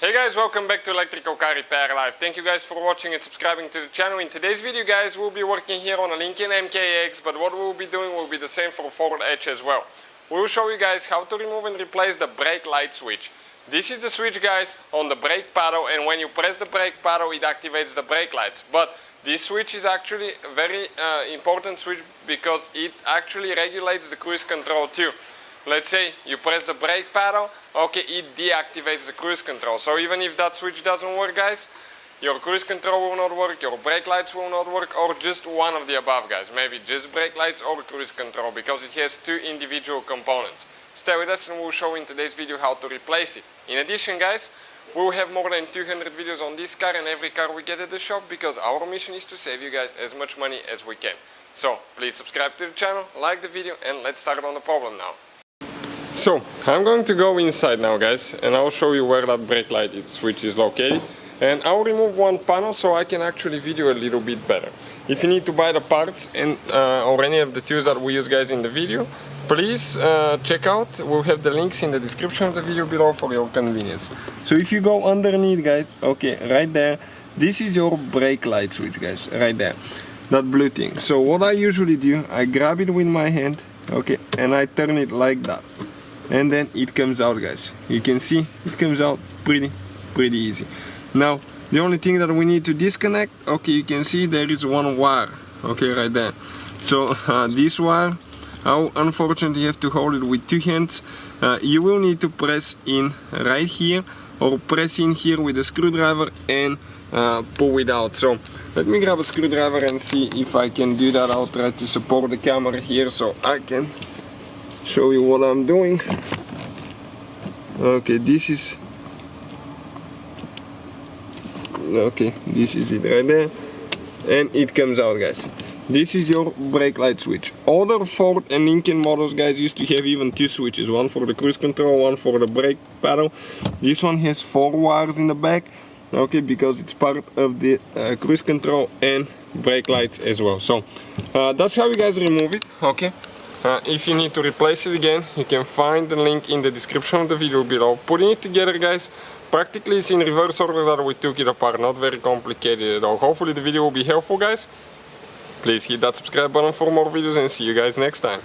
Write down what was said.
Hey guys, welcome back to Electrical Car Repair Live. Thank you guys for watching and subscribing to the channel. In today's video guys, we'll be working here on a Lincoln MKX, but what we'll be doing will be the same for forward edge as well. We'll show you guys how to remove and replace the brake light switch. This is the switch guys on the brake paddle, and when you press the brake paddle it activates the brake lights. But this switch is actually a very important switch because it actually regulates the cruise control too. Let's say you press the brake paddle, okay, it deactivates the cruise control. So even if that switch doesn't work guys, your cruise control will not work, your brake lights will not work, or just one of the above guys. Maybe just brake lights or cruise control, because it has two individual components. Stay with us and we'll show in today's video how to replace it. In addition guys, we'll have more than 200 videos on this car and every car we get at the shop, because our mission is to save you guys as much money as we can. So please subscribe to the channel, like the video, and let's start on the problem now. So I'm going to go inside now guys, and I'll show you where that brake light switch is located, and I'll remove one panel so I can actually video a little bit better. If you need to buy the parts and or any of the tools that we use guys in the video, please check out, we'll have the links in the description of the video below for your convenience. So if you go underneath guys, okay, right there, this is your brake light switch guys, right there, that blue thing. So what I usually do, I grab it with my hand, okay, and I turn it like that. And then it comes out guys. You can see it comes out pretty easy. Now the only thing that we need to disconnect, okay, you can see there is one wire, okay, right there. So this wire, I'll unfortunately have to hold it with two hands. You will need to press in right here, or press in here with a screwdriver and pull it out. So let me grab a screwdriver and see if I can do that. I'll try to support the camera here so I can show you what I'm doing. Okay, this is it right there, and it comes out guys. This is your brake light switch. Older Ford and Lincoln models guys used to have even two switches, one for the cruise control, one for the brake paddle. This one has 4 wires in the back, okay, because it's part of the cruise control and brake lights as well. So that's how you guys remove it, okay. If you need to replace it again, you can find the link in the description of the video below. Putting it together guys, practically it's in reverse order that we took it apart, not very complicated at all. Hopefully the video will be helpful guys. Please hit that subscribe button for more videos and see you guys next time.